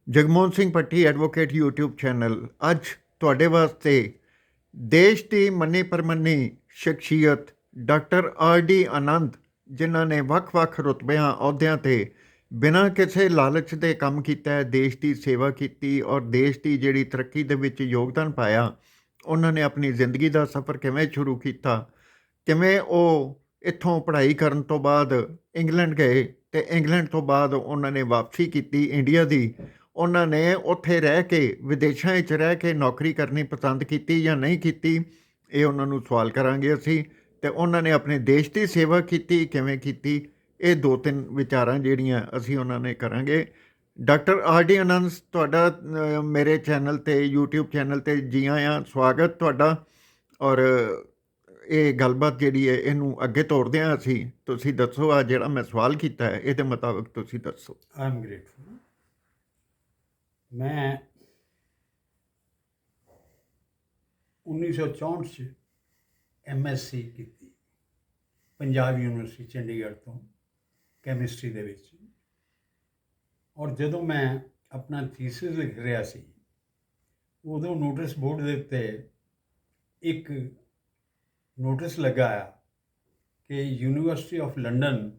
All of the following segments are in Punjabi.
Jagmohan Singh Bhatti advocate YouTube channel ਅੱਜ ਤੁਹਾਡੇ ਵਾਸਤੇ ਦੇਸ਼ ਦੀ ਮੰਨੀ ਪ੍ਰਮੰਨੀ ਸ਼ਖਸੀਅਤ ਡਾਕਟਰ R.D. ਆਨੰਦ, ਜਿਨ੍ਹਾਂ ਨੇ ਵੱਖ-ਵੱਖ ਰੁਤਬਿਆਂ ਅਹੁਦਿਆਂ 'ਤੇ ਬਿਨਾਂ ਕਿਸੇ ਲਾਲਚ ਦੇ ਕੰਮ ਕੀਤਾ ਹੈ, ਦੇਸ਼ ਦੀ ਸੇਵਾ ਕੀਤੀ ਔਰ ਦੇਸ਼ ਦੀ ਜਿਹੜੀ ਤਰੱਕੀ ਦੇ ਵਿੱਚ ਯੋਗਦਾਨ ਪਾਇਆ। ਉਹਨਾਂ ਨੇ ਆਪਣੀ ਜ਼ਿੰਦਗੀ ਦਾ ਸਫ਼ਰ ਕਿਵੇਂ ਸ਼ੁਰੂ ਕੀਤਾ, ਕਿਵੇਂ ਉਹ ਇੱਥੋਂ ਪੜ੍ਹਾਈ ਕਰਨ ਤੋਂ ਬਾਅਦ ਇੰਗਲੈਂਡ ਗਏ ਅਤੇ ਇੰਗਲੈਂਡ ਤੋਂ ਬਾਅਦ ਉਹਨਾਂ ਨੇ ਵਾਪਸੀ ਕੀਤੀ ਇੰਡੀਆ ਦੀ। ਉਹਨਾਂ ਨੇ ਉੱਥੇ ਰਹਿ ਕੇ ਵਿਦੇਸ਼ਾਂ ਵਿੱਚ ਰਹਿ ਕੇ ਨੌਕਰੀ ਕਰਨੀ ਪਸੰਦ ਕੀਤੀ ਜਾਂ ਨਹੀਂ ਕੀਤੀ, ਇਹ ਉਹਨਾਂ ਨੂੰ ਸਵਾਲ ਕਰਾਂਗੇ ਅਸੀਂ। ਅਤੇ ਉਹਨਾਂ ਨੇ ਆਪਣੇ ਦੇਸ਼ ਦੀ ਸੇਵਾ ਕੀਤੀ, ਕਿਵੇਂ ਕੀਤੀ, ਇਹ 2-3 ਵਿਚਾਰਾਂ ਜਿਹੜੀਆਂ ਅਸੀਂ ਉਹਨਾਂ ਨੇ ਕਰਾਂਗੇ। Doctor R.D. ਆਨੰਦ, ਤੁਹਾਡਾ ਮੇਰੇ ਚੈਨਲ 'ਤੇ YouTube ਚੈਨਲ 'ਤੇ ਜੀ ਆਇਆਂ, ਸਵਾਗਤ ਤੁਹਾਡਾ। ਔਰ ਇਹ ਗੱਲਬਾਤ ਜਿਹੜੀ ਹੈ ਇਹਨੂੰ ਅੱਗੇ ਤੋਰਦੇ ਹਾਂ ਅਸੀਂ। ਤੁਸੀਂ ਦੱਸੋ, ਆ ਜਿਹੜਾ ਮੈਂ ਸਵਾਲ ਕੀਤਾ ਹੈ ਇਹਦੇ ਮੁਤਾਬਕ ਤੁਸੀਂ ਦੱਸੋ। I am grateful. ਮੈਂ 1964 'ਚ MSc ਕੀਤੀ ਪੰਜਾਬ ਯੂਨੀਵਰਸਿਟੀ ਚੰਡੀਗੜ੍ਹ ਤੋਂ ਕੈਮਿਸਟਰੀ ਦੇ ਵਿੱਚ। ਔਰ ਜਦੋਂ ਮੈਂ ਆਪਣਾ ਥੀਸਿਸ ਲਿਖ ਰਿਹਾ ਸੀ, ਉਦੋਂ ਨੋਟਿਸ ਬੋਰਡ ਦੇ ਉੱਤੇ ਇੱਕ ਨੋਟਿਸ ਲੱਗਾ ਕਿ ਯੂਨੀਵਰਸਿਟੀ ਆਫ ਲੰਡਨ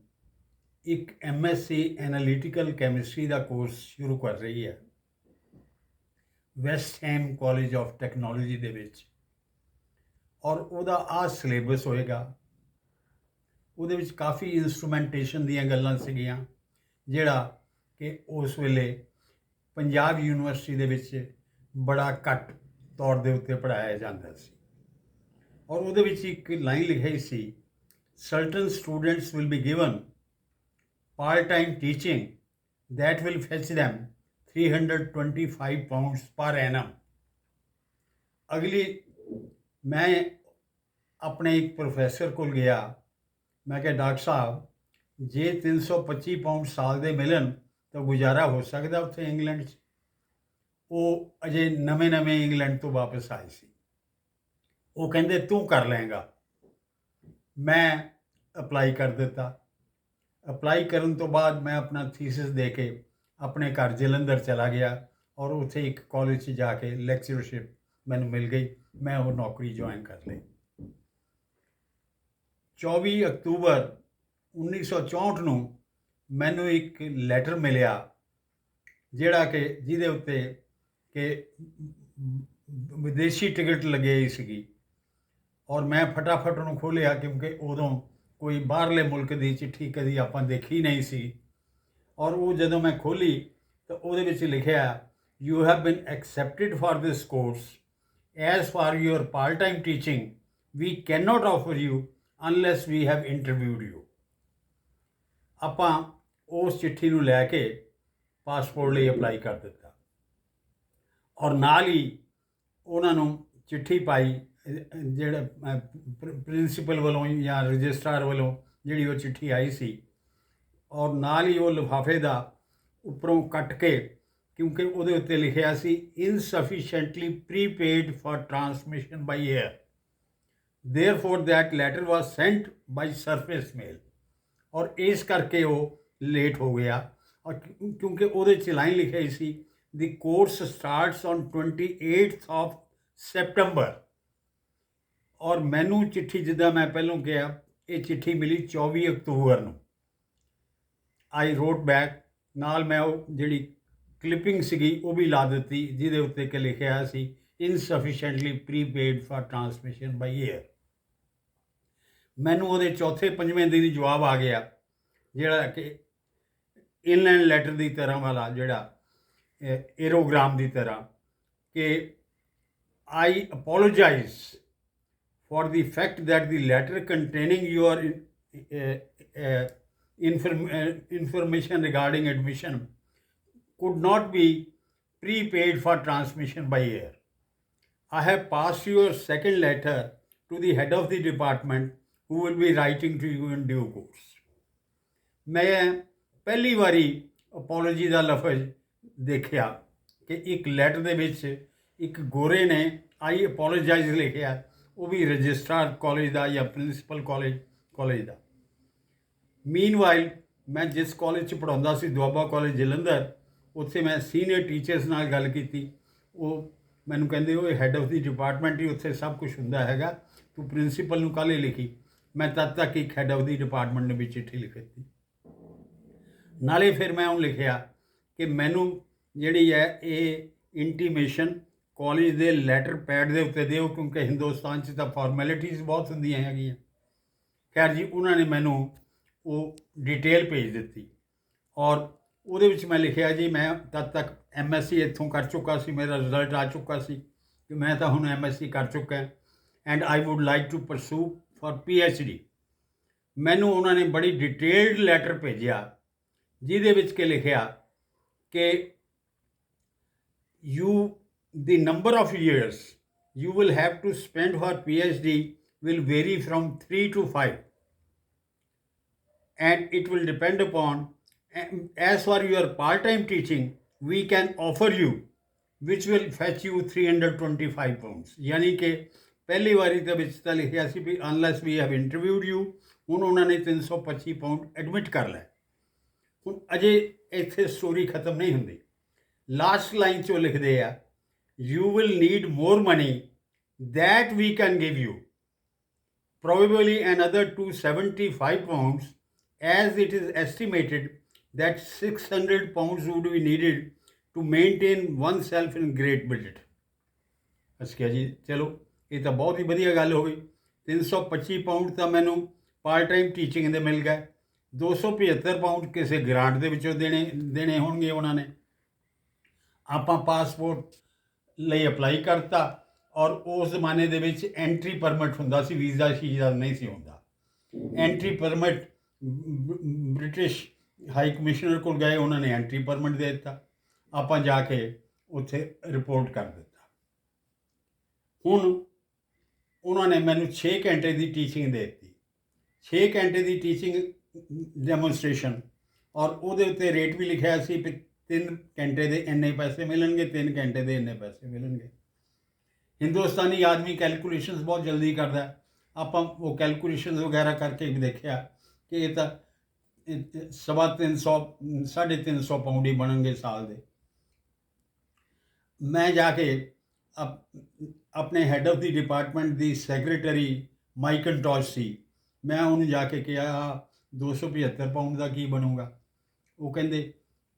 ਇੱਕ MSc ਐਨਾਲਿਟੀਕਲ ਕੈਮਿਸਟਰੀ ਦਾ ਕੋਰਸ ਸ਼ੁਰੂ ਕਰ ਰਹੀ ਹੈ West Ham college of technology ਦੇ ਵਿੱਚ। ਔਰ ਉਹਦਾ ਆਹ ਸਿਲੇਬਸ ਹੋਏਗਾ। ਉਹਦੇ ਵਿੱਚ ਕਾਫੀ ਇੰਸਟਰੂਮੈਂਟੇਸ਼ਨ ਦੀਆਂ ਗੱਲਾਂ ਸੀਗੀਆਂ, ਜਿਹੜਾ ਕਿ ਉਸ ਵੇਲੇ ਪੰਜਾਬ ਯੂਨੀਵਰਸਿਟੀ ਦੇ ਵਿੱਚ ਬੜਾ ਘੱਟ ਤੌਰ ਦੇ ਉੱਤੇ ਪੜ੍ਹਾਇਆ ਜਾਂਦਾ ਸੀ। ਔਰ ਉਹਦੇ ਵਿੱਚ ਇੱਕ ਲਾਈਨ ਲਿਖੀ ਸੀ, certain students will be given part-time teaching that will fetch them £325 per annum। ਅਗਲੀ ਮੈਂ ਆਪਣੇ ਇੱਕ ਪ੍ਰੋਫੈਸਰ ਕੋਲ ਗਿਆ। ਮੈਂ ਕਿਹਾ, ਡਾਕਟਰ ਸਾਹਿਬ, ਜੇ £325 ਸਾਲ ਦੇ ਮਿਲਣ ਤਾਂ ਗੁਜ਼ਾਰਾ ਹੋ ਸਕਦਾ ਉੱਥੇ ਇੰਗਲੈਂਡ 'ਚ? ਉਹ ਅਜੇ ਨਵੇਂ ਇੰਗਲੈਂਡ ਤੋਂ ਵਾਪਸ ਆਏ ਸੀ। ਉਹ ਕਹਿੰਦੇ, ਤੂੰ ਕਰ ਲਏਗਾ। ਮੈਂ ਅਪਲਾਈ ਕਰ ਦਿੱਤਾ। ਅਪਲਾਈ ਕਰਨ ਤੋਂ ਬਾਅਦ ਮੈਂ ਆਪਣਾ ਥੀਸਿਸ ਦੇ ਕੇ ਆਪਣੇ ਘਰ ਜਲੰਧਰ ਚਲਾ ਗਿਆ ਔਰ ਉੱਥੇ ਇੱਕ ਕਾਲਜ 'ਚ ਜਾ ਕੇ ਲੈਕਚਰਸ਼ਿਪ ਮੈਨੂੰ ਮਿਲ ਗਈ। ਮੈਂ ਉਹ ਨੌਕਰੀ ਜੁਆਇਨ ਕਰ ਲਈ। 24 ਅਕਤੂਬਰ 1964 ਨੂੰ ਮੈਨੂੰ ਇੱਕ ਲੈਟਰ ਮਿਲਿਆ, ਜਿਹੜਾ ਕਿ ਜਿਹਦੇ ਉੱਤੇ ਕਿ ਵਿਦੇਸ਼ੀ ਟਿਕਟ ਲੱਗੀ ਸੀਗੀ। ਔਰ ਮੈਂ ਫਟਾਫਟ ਉਹਨੂੰ ਖੋਲ੍ਹਿਆ, ਕਿਉਂਕਿ ਉਦੋਂ ਕੋਈ ਬਾਹਰਲੇ ਮੁਲਕ ਦੀ ਚਿੱਠੀ ਕਦੀ ਆਪਾਂ ਦੇਖੀ ਨਹੀਂ ਸੀ। ਔਰ ਉਹ ਜਦੋਂ ਮੈਂ ਖੋਲ੍ਹੀ ਤਾਂ ਉਹਦੇ ਵਿੱਚ ਲਿਖਿਆ, you have been accepted for this course as far your part time teaching we can not offer you unless we have interviewed you. ਆਪਾਂ ਉਸ ਚਿੱਠੀ ਨੂੰ ਲੈ ਕੇ ਪਾਸਪੋਰਟ ਲਈ ਅਪਲਾਈ ਕਰ ਦਿੱਤਾ ਔਰ ਨਾਲ ਹੀ ਉਹਨਾਂ ਨੂੰ ਚਿੱਠੀ ਪਾਈ, ਜਿਹੜਾ ਪ੍ਰਿੰਸੀਪਲ ਵੱਲੋਂ ਜਾਂ ਰਜਿਸਟਰਾਰ ਵੱਲੋਂ ਜਿਹੜੀ ਉਹ ਚਿੱਠੀ ਆਈ ਸੀ। ਔਰ ਨਾਲ ਹੀ ਉਹ ਲਿਫਾਫੇ ਦਾ ਉੱਪਰੋਂ ਕੱਟ ਕੇ, ਕਿਉਂਕਿ ਉਹਦੇ ਉੱਤੇ ਲਿਖਿਆ ਸੀ insufficiently prepaid for transmission by air, therefore that letter was sent by surface mail. ਔਰ ਇਸ ਕਰਕੇ ਉਹ ਲੇਟ ਹੋ ਗਿਆ। ਔਰ ਕਿਉਂਕਿ ਉਹਦੇ 'ਚ ਲਾਈਨ ਲਿਖੀ ਸੀ, ਦੀ ਕੋਰਸ ਸਟਾਰਟਸ ਔਨ 28 ਸੈਪਟੰਬਰ। ਔਰ ਮੈਨੂੰ ਚਿੱਠੀ, ਜਿੱਦਾਂ ਮੈਂ ਪਹਿਲਾਂ ਕਿਹਾ, ਇਹ ਚਿੱਠੀ ਮਿਲੀ 24 ਅਕਤੂਬਰ ਨੂੰ। ਆਈ ਰੋਟ ਬੈਕ। ਨਾਲ ਮੈਂ ਉਹ ਜਿਹੜੀ ਕਲਿੱਪਿੰਗ ਸੀਗੀ ਉਹ ਵੀ ਲਾ ਦਿੱਤੀ, ਜਿਹਦੇ ਉੱਤੇ ਕਿ ਲਿਖਿਆ ਸੀ insufficiently prepaid for transmission by air. ਮੈਨੂੰ ਉਹਦੇ ਚੌਥੇ ਪੰਜਵੇਂ ਦਿਨ ਜਵਾਬ ਆ ਗਿਆ, ਜਿਹੜਾ ਕਿ ਇਨਲੈਂਡ ਲੈਟਰ ਦੀ ਤਰ੍ਹਾਂ ਵਾਲਾ, ਜਿਹੜਾ ਏਰੋਗ੍ਰਾਮ ਦੀ ਤਰ੍ਹਾਂ, ਕਿ ਆਈ apologise for the fact that the letter containing your information regarding admission could not be prepaid for transmission by air. I have passed your second letter to the head of the department who will be writing to you in due course. ਮੈਂ ਪਹਿਲੀ ਵਾਰੀ ਅਪੋਲੋਜੀ ਦਾ ਲਫ਼ਜ਼ ਦੇਖਿਆ ਕਿ ਇੱਕ ਲੈਟਰ ਦੇ ਵਿੱਚ ਇੱਕ ਗੋਰੇ ਨੇ ਆਈ ਅਪੋਲੋਜਾਈਜ਼ ਲਿਖਿਆ, ਉਹ ਵੀ ਰਜਿਸਟਰਾਰ ਕਾਲਜ ਦਾ ਜਾਂ ਪ੍ਰਿੰਸੀਪਲ ਕਾਲਜ ਦਾ। ਮੀਨਵਾਈਲ ਮੈਂ ਜਿਸ ਕਾਲਜ 'ਚ ਪੜ੍ਹਾਉਂਦਾ ਸੀ, ਦੁਆਬਾ ਕਾਲਜ ਜਲੰਧਰ, ਉੱਥੇ ਮੈਂ ਸੀਨੀਅਰ ਟੀਚਰਸ ਨਾਲ ਗੱਲ ਕੀਤੀ। ਉਹ ਮੈਨੂੰ ਕਹਿੰਦੇ ਉਹ ਹੈੱਡ ਆਫ ਦੀ ਡਿਪਾਰਟਮੈਂਟ ਹੀ ਉੱਥੇ ਸਭ ਕੁਝ ਹੁੰਦਾ ਹੈਗਾ, ਤੂੰ ਪ੍ਰਿੰਸੀਪਲ ਨੂੰ ਕੱਲ੍ਹ ਹੀ ਲਿਖੀ। ਮੈਂ ਤਦ ਤੱਕ ਇੱਕ ਹੈੱਡ ਆਫ ਦੀ ਡਿਪਾਰਟਮੈਂਟ ਨੇ ਵੀ ਚਿੱਠੀ ਲਿਖ ਦਿੱਤੀ। ਨਾਲੇ ਫਿਰ ਮੈਂ ਉਹਨੂੰ ਲਿਖਿਆ ਕਿ ਮੈਨੂੰ ਜਿਹੜੀ ਹੈ ਇਹ ਇੰਟੀਮੇਸ਼ਨ ਕਾਲਜ ਦੇ ਲੈਟਰ ਪੈਡ ਦੇ ਉੱਤੇ ਦਿਓ, ਕਿਉਂਕਿ ਹਿੰਦੁਸਤਾਨ 'ਚ ਤਾਂ ਫਾਰਮੈਲਿਟੀਜ਼ ਬਹੁਤ ਹੁੰਦੀਆਂ ਹੈਗੀਆਂ। ਖੈਰ ਜੀ, ਉਹਨਾਂ ਨੇ ਮੈਨੂੰ ਉਹ ਡਿਟੇਲ ਭੇਜ ਦਿੱਤੀ ਔਰ ਉਹਦੇ ਵਿੱਚ ਮੈਂ ਲਿਖਿਆ ਜੀ ਮੈਂ ਤਦ ਤੱਕ MSc ਇੱਥੋਂ ਕਰ ਚੁੱਕਾ ਸੀ, ਮੇਰਾ ਰਿਜ਼ਲਟ ਆ ਚੁੱਕਾ ਸੀ ਕਿ ਮੈਂ ਤਾਂ ਹੁਣ MSc ਕਰ ਚੁੱਕਾ and I would like to pursue for PhD। ਮੈਨੂੰ ਉਹਨਾਂ ਨੇ ਬੜੀ ਡਿਟੇਲਡ ਲੈਟਰ ਭੇਜਿਆ ਜਿਹਦੇ ਵਿੱਚ ਕਿ ਲਿਖਿਆ ਕਿ the number of years you will have to spend for PhD will vary from 3 to 5 and it will depend upon, as for your part-time teaching we can offer you which will fetch you 325 pounds। यानी कि पहली वारी ਦੇ ਵਿੱਚ ਤਾਂ ਲਿਖਿਆ ਸੀ ਵੀ unless we have interviewed you, ਹੁਣ ਉਹਨਾਂ ਨੇ 325 ਪਾਉਂਡ ਐਡਮਿਟ ਕਰ ਲਿਆ। ਹੁਣ ਅਜੇ ਇੱਥੇ ਸਟੋਰੀ ਖਤਮ ਨਹੀਂ ਹੁੰਦੀ। ਲਾਸਟ ਲਾਈਨ 'ਚ ਉਹ ਲਿਖਦੇ ਆ you will need more money that we can give you, probably another 275 pounds, as it is estimated that 600 pounds would be needed to maintain oneself in Great Britain। ਅਸੀਂ ਕਿਹਾ ਜੀ ਚਲੋ ਇਹ ਤਾਂ ਬਹੁਤ ਹੀ ਵਧੀਆ ਗੱਲ ਹੋ ਗਈ। 325 ਪਾਉਂਡ ਤਾਂ ਮੈਨੂੰ ਪਾਰਟ ਟਾਈਮ ਟੀਚਿੰਗ ਦੇ ਮਿਲ ਗਏ, 275 ਪਾਉਂਡ ਕਿਸੇ ਗ੍ਰਾਂਟ ਦੇ ਵਿੱਚੋਂ ਦੇਣੇ ਹੋਣਗੇ ਉਹਨਾਂ ਨੇ। ਆਪਾਂ ਪਾਸਪੋਰਟ ਲਈ ਅਪਲਾਈ ਕਰਤਾ ਔਰ ਉਸ ਜ਼ਮਾਨੇ ਦੇ ਵਿੱਚ ਐਂਟਰੀ ਪਰਮਿਟ ਹੁੰਦਾ ਸੀ, ਵੀਜ਼ਾ ਸ਼ੀਜ਼ਾ ਨਹੀਂ ਸੀ ਹੁੰਦਾ। Entry permit British high commissioner ਕੋਲ ਗਏ, ਉਹਨਾਂ ਨੇ ਐਂਟਰੀ ਪਰਮਿਟ ਦੇ ਦਿੱਤਾ। ਆਪਾਂ ਜਾ ਕੇ ਉੱਥੇ ਰਿਪੋਰਟ ਕਰ ਦਿੱਤਾ। ਹੁਣ ਉਹਨਾਂ ਨੇ ਮੈਨੂੰ 6 ਘੰਟੇ ਦੀ ਟੀਚਿੰਗ ਦੇ ਦਿੱਤੀ, 6 ਘੰਟੇ ਦੀ ਟੀਚਿੰਗ ਡੈਮੋਨਸਟ੍ਰੇਸ਼ਨ, ਔਰ ਉਹਦੇ ਉੱਤੇ ਰੇਟ ਵੀ ਲਿਖਿਆ ਸੀ ਵੀ 3 ਘੰਟੇ ਦੇ ਇੰਨੇ ਪੈਸੇ ਮਿਲਣਗੇ, 3 ਘੰਟੇ ਦੇ ਇੰਨੇ ਪੈਸੇ ਮਿਲਣਗੇ। ਹਿੰਦੁਸਤਾਨੀ ਆਦਮੀ ਕੈਲਕੂਲੇਸ਼ਨਸ ਬਹੁਤ ਜਲਦੀ ਕਰਦਾ। ਆਪਾਂ ਉਹ ਕੈਲਕੂਲੇਸ਼ਨਸ ਵਗੈਰਾ ਕਰਕੇ ਵੀ ਦੇਖਿਆ ਕਿ ਇਹ ਤਾਂ 350 ਪਾਉਂਡ ਹੀ ਬਣਨਗੇ ਸਾਲ ਦੇ। ਮੈਂ ਜਾ ਕੇ ਆਪਣੇ head of the department the secretary ਮਾਈਕਨਟੋਸ਼ ਸੀ, ਮੈਂ ਉਹਨੂੰ ਜਾ ਕੇ ਕਿਹਾ 275 ਪਾਉਂਡ ਦਾ ਕੀ ਬਣੂਗਾ। ਉਹ ਕਹਿੰਦੇ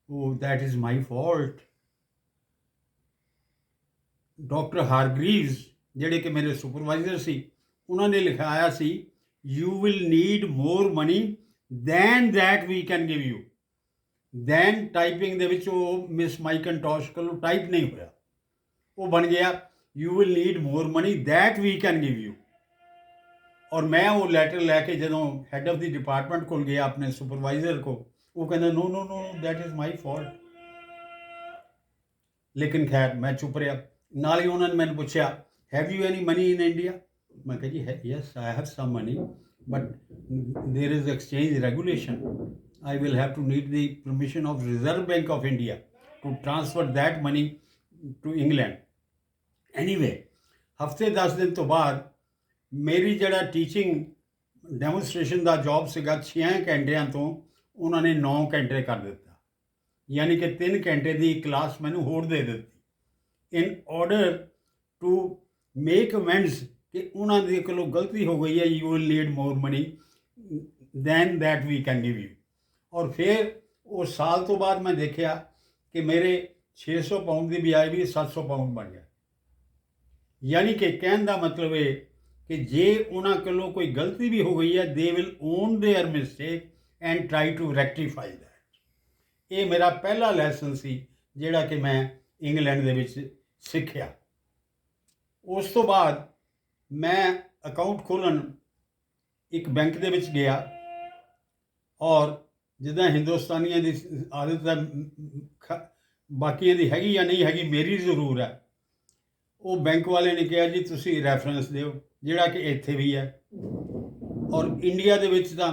ਉਹ that is my fault. Doctor Hargreaves ਜਿਹੜੇ ਕਿ ਮੇਰੇ ਸੁਪਰਵਾਈਜ਼ਰ ਸੀ, ਉਹਨਾਂ ਨੇ ਲਿਖਾਇਆ ਸੀ you will need more money than that we can give you. Then typing ਦੇ ਵਿੱਚ ਉਹ ਮਿਸ ਮਾਈਕਨਟੋਸ਼ ਕੋਲੋਂ ਟਾਈਪ ਨਹੀਂ ਹੋਇਆ, ਉਹ ਬਣ ਗਿਆ you will need more money that we can give you. ਔਰ ਮੈਂ ਉਹ ਲੈਟਰ ਲੈ ਕੇ ਜਦੋਂ ਹੈੱਡ ਆਫ ਦੀ ਡਿਪਾਰਟਮੈਂਟ ਕੋਲ ਗਿਆ ਆਪਣੇ ਸੁਪਰਵਾਈਜ਼ਰ ਕੋਲ, ਉਹ ਕਹਿੰਦਾ no no no that is my fault. ਲੇਕਿਨ ਖੈਰ ਮੈਂ ਚੁੱਪ ਰਿਹਾ। ਨਾਲ ਹੀ ਉਹਨਾਂ ਨੇ ਮੈਨੂੰ ਪੁੱਛਿਆ have you any money in India. ਮੈਂ ਕਿਹਾ ਜੀ yes I have some money but there is exchange regulation, I will have to need the permission of Reserve Bank of India to transfer that money to England। Anyway, ਹਫ਼ਤੇ 10 ਦਿਨ ਤੋਂ ਬਾਅਦ ਮੇਰੀ ਜਿਹੜਾ ਟੀਚਿੰਗ ਡੈਮੋਨਸਟ੍ਰੇਸ਼ਨ ਦਾ ਜੌਬ ਸੀਗਾ 6 ਘੰਟਿਆਂ ਤੋਂ ਉਹਨਾਂ ਨੇ 9 ਘੰਟੇ ਕਰ ਦਿੱਤਾ, ਯਾਨੀ ਕਿ 3 ਘੰਟੇ ਦੀ ਕਲਾਸ ਮੈਨੂੰ ਹੋਰ ਦੇ ਦਿੱਤੀ in order to make amends ਕਿ ਉਹਨਾਂ ਦੇ ਕੋਲੋਂ ਗਲਤੀ ਹੋ ਗਈ ਹੈ। You will need more money than that we can give you. ਔਰ ਫਿਰ ਉਹ ਸਾਲ ਤੋਂ ਬਾਅਦ ਮੈਂ ਦੇਖਿਆ ਕਿ ਮੇਰੇ 600 ਪਾਉਂਡ ਦੀ ਬਜਾਏ ਵੀ 700 ਪਾਉਂਡ ਬਣ ਗਿਆ। ਯਾਨੀ ਕਿ ਕਹਿਣ ਦਾ ਮਤਲਬ ਇਹ ਕਿ ਜੇ ਉਹਨਾਂ ਕੋਲੋਂ ਕੋਈ ਗਲਤੀ ਵੀ ਹੋ ਗਈ ਹੈ they will own their mistake and try to rectify that. ਇਹ ਮੇਰਾ ਪਹਿਲਾ ਲੈਸਨ ਸੀ ਜਿਹੜਾ ਕਿ ਮੈਂ ਇੰਗਲੈਂਡ ਦੇ ਵਿੱਚ ਸਿੱਖਿਆ। ਉਸ ਤੋਂ ਬਾਅਦ ਮੈਂ ਅਕਾਊਂਟ ਖੋਲ੍ਹਣ ਇੱਕ ਬੈਂਕ ਦੇ ਵਿੱਚ ਗਿਆ ਔਰ ਜਿੱਦਾਂ ਹਿੰਦੁਸਤਾਨੀਆਂ ਦੀ ਆਦਤ ਹੈ, ਬਾਕੀਆਂ ਦੀ ਹੈਗੀ ਜਾਂ ਨਹੀਂ ਹੈਗੀ, ਮੇਰੀ ਜ਼ਰੂਰ ਹੈ। ਉਹ ਬੈਂਕ ਵਾਲੇ ਨੇ ਕਿਹਾ ਜੀ ਤੁਸੀਂ ਰੈਫਰੈਂਸ ਦਿਓ, ਜਿਹੜਾ ਕਿ ਇੱਥੇ ਵੀ ਹੈ। ਔਰ ਇੰਡੀਆ ਦੇ ਵਿੱਚ ਤਾਂ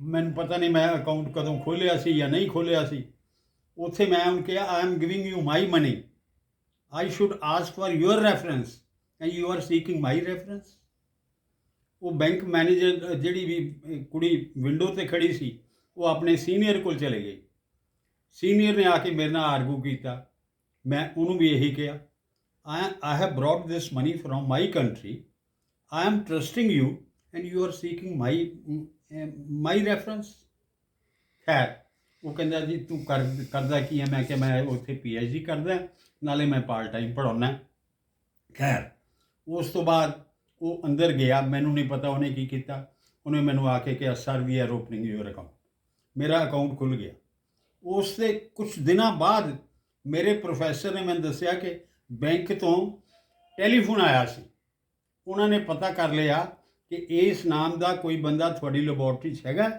ਮੈਨੂੰ ਪਤਾ ਨਹੀਂ ਮੈਂ ਅਕਾਊਂਟ ਕਦੋਂ ਖੋਲ੍ਹਿਆ ਸੀ ਜਾਂ ਨਹੀਂ ਖੋਲ੍ਹਿਆ ਸੀ। ਉੱਥੇ ਮੈਂ ਉਹਨੂੰ ਕਿਹਾ I am giving you my money, I should ask for your reference and you are seeking my reference. ਉਹ ਬੈਂਕ ਮੈਨੇਜਰ ਜਿਹੜੀ ਵੀ ਕੁੜੀ ਵਿੰਡੋ 'ਤੇ ਖੜੀ ਸੀ, ਉਹ ਆਪਣੇ ਸੀਨੀਅਰ ਕੋਲ ਚਲੇ ਗਈ ਸੀਨੀਅਰ ਨੇ ਆ ਕੇ ਮੇਰੇ ਨਾਲ ਆਰਗੂ ਕੀਤਾ। ਮੈਂ ਉਹਨੂੰ ਵੀ ਇਹੀ ਕਿਹਾ, I have brought this money from my country. I am trusting you and you are seeking my reference. ਖੈਰ ਉਹ ਕਹਿੰਦਾ ਜੀ ਤੂੰ ਕਰਦਾ ਕੀ ਹੈ? ਮੈਂ ਕਿਹਾ ਮੈਂ ਉੱਥੇ PhD ਕਰਦਾ, ਨਾਲੇ ਮੈਂ ਪਾਰਟ ਟਾਈਮ ਪੜ੍ਹਾਉਂਦਾ। ਖੈਰ ਉਸ ਤੋਂ ਬਾਅਦ ਉਹ ਅੰਦਰ ਗਿਆ, ਮੈਨੂੰ ਨਹੀਂ ਪਤਾ ਉਹਨੇ ਕੀ ਕੀਤਾ। ਉਹਨੇ ਮੈਨੂੰ ਆ ਕੇ ਕਿਹਾ sir we are opening your account. ਮੇਰਾ ਅਕਾਊਂਟ ਖੁੱਲ੍ਹ ਗਿਆ। ਉਸ ਦੇ ਕੁਝ ਦਿਨਾਂ ਬਾਅਦ ਮੇਰੇ ਪ੍ਰੋਫੈਸਰ ਨੇ ਮੈਨੂੰ ਦੱਸਿਆ ਕਿ ਬੈਂਕ ਤੋਂ ਟੈਲੀਫੋਨ ਆਇਆ ਸੀ। ਉਹਨਾਂ ਨੇ ਪਤਾ ਕਰ ਲਿਆ ਕਿ ਇਸ ਨਾਮ ਦਾ ਕੋਈ ਬੰਦਾ ਤੁਹਾਡੀ ਲੈਬੋਰਟਰੀ 'ਚ ਹੈਗਾ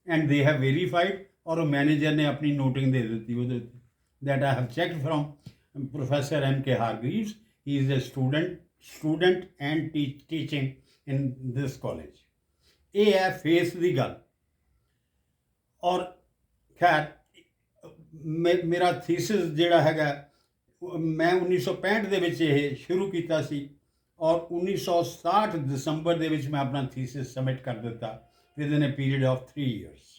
ਐਂਡ ਦੇ ਹੈਵ ਵੈਰੀਫਾਈਡ, ਔਰ ਉਹ ਮੈਨੇਜਰ ਨੇ ਆਪਣੀ ਨੋਟਿੰਗ ਦੇ ਦਿੱਤੀ ਉਹਦੇ ਉੱਤੇ that I have checked from professor M.K. Hargreaves, he is a student and teaching in this college। ਇਹ ਹੈ ਫੇਸ ਦੀ ਗੱਲ। ਔਰ ਖੈਰ ਮੇਰਾ ਥੀਸਿਸ ਜਿਹੜਾ ਹੈਗਾ ਮੈਂ 1965 ਦੇ ਵਿੱਚ ਇਹ ਸ਼ੁਰੂ ਕੀਤਾ ਸੀ, ਔਰ 1967 ਦਸੰਬਰ ਦੇ ਵਿੱਚ ਮੈਂ ਆਪਣਾ ਥੀਸਿਸ ਸਬਮਿਟ ਕਰ ਦਿੱਤਾ within a period of 3 years।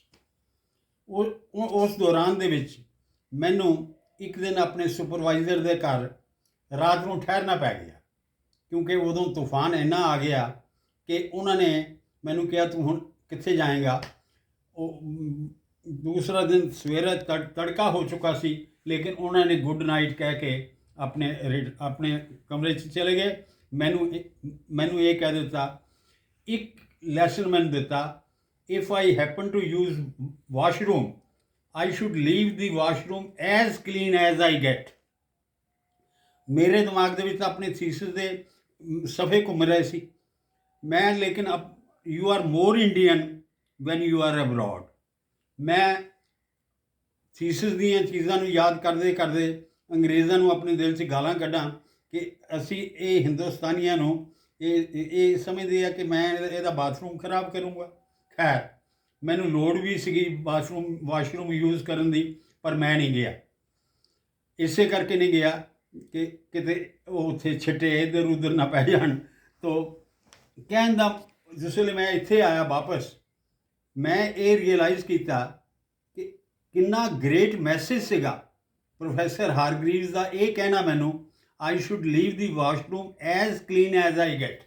ਉਸ ਦੌਰਾਨ ਦੇ ਵਿੱਚ ਮੈਨੂੰ ਇੱਕ ਦਿਨ ਆਪਣੇ ਸੁਪਰਵਾਈਜ਼ਰ ਦੇ ਘਰ ਰਾਤ ਨੂੰ ਠਹਿਰਨਾ ਪੈ ਗਿਆ, ਕਿਉਂਕਿ ਉਦੋਂ ਤੂਫਾਨ ਇੰਨਾ ਆ ਗਿਆ ਕਿ ਉਹਨਾਂ ਨੇ ਮੈਨੂੰ ਕਿਹਾ ਤੂੰ ਹੁਣ ਕਿੱਥੇ ਜਾਏਗਾ। ਉਹ ਦੂਸਰਾ ਦਿਨ ਸਵੇਰੇ ਤੜਕਾ ਹੋ ਚੁੱਕਾ ਸੀ, ਲੇਕਿਨ ਉਹਨਾਂ ਨੇ ਗੁੱਡ ਨਾਈਟ ਕਹਿ ਕੇ ਆਪਣੇ ਕਮਰੇ 'ਚ ਚਲੇ ਗਏ। ਮੈਨੂੰ ਇਹ ਕਹਿ ਦਿੱਤਾ, ਇੱਕ ਲੈਸਨ ਮੈਨੂੰ ਦਿੱਤਾ, if I happen to use washroom I should leave the washroom as clean as I get. ਮੇਰੇ ਦਿਮਾਗ ਦੇ ਵਿੱਚ ਤਾਂ ਆਪਣੇ ਥੀਸਿਸ ਦੇ ਸਫੇ ਘੁੰਮ ਰਹੇ ਸੀ। ਮੈਂ ਲੇਕਿਨ you are more Indian when you are abroad. ਮੈਂ ਥੀਸਿਸ ਦੀਆਂ ਚੀਜ਼ਾਂ ਨੂੰ ਯਾਦ ਕਰਦੇ ਕਰਦੇ ਅੰਗਰੇਜ਼ਾਂ ਨੂੰ ਆਪਣੇ ਦਿਲ 'ਚ ਗਾਲਾਂ ਕੱਢਾਂ ਕਿ ਅਸੀਂ ਇਹ ਹਿੰਦੁਸਤਾਨੀਆਂ ਨੂੰ ਇਹ ਸਮਝਦੇ ਆ ਕਿ ਮੈਂ ਇਹਦਾ ਬਾਥਰੂਮ ਖਰਾਬ ਕਰੂੰਗਾ। ਖੈਰ ਮੈਨੂੰ ਲੋੜ ਵੀ ਸੀਗੀ ਵਾਸ਼ਰੂਮ ਯੂਜ਼ ਕਰਨ ਦੀ, ਪਰ ਮੈਂ ਨਹੀਂ ਗਿਆ। ਇਸੇ ਕਰਕੇ ਨਹੀਂ ਗਿਆ ਕਿ ਕਿਤੇ ਉਹ ਉੱਥੇ ਛਿੱਟੇ ਇੱਧਰ ਉੱਧਰ ਨਾ ਪੈ ਜਾਣ। ਤੋ ਕਹਿਣ ਦਾ ਜਿਸ ਵੇਲੇ ਮੈਂ ਇੱਥੇ ਆਇਆ ਵਾਪਸ, ਮੈਂ ਇਹ ਰਿਅਲਾਈਜ਼ ਕੀਤਾ ਕਿ ਕਿੰਨਾ ਗ੍ਰੇਟ ਮੈਸੇਜ ਸੀਗਾ ਪ੍ਰੋਫੈਸਰ ਹਾਰਗਰੀਵਜ਼ ਦਾ ਇਹ ਕਹਿਣਾ ਮੈਨੂੰ, ਆਈ should leave the washroom as clean as I get.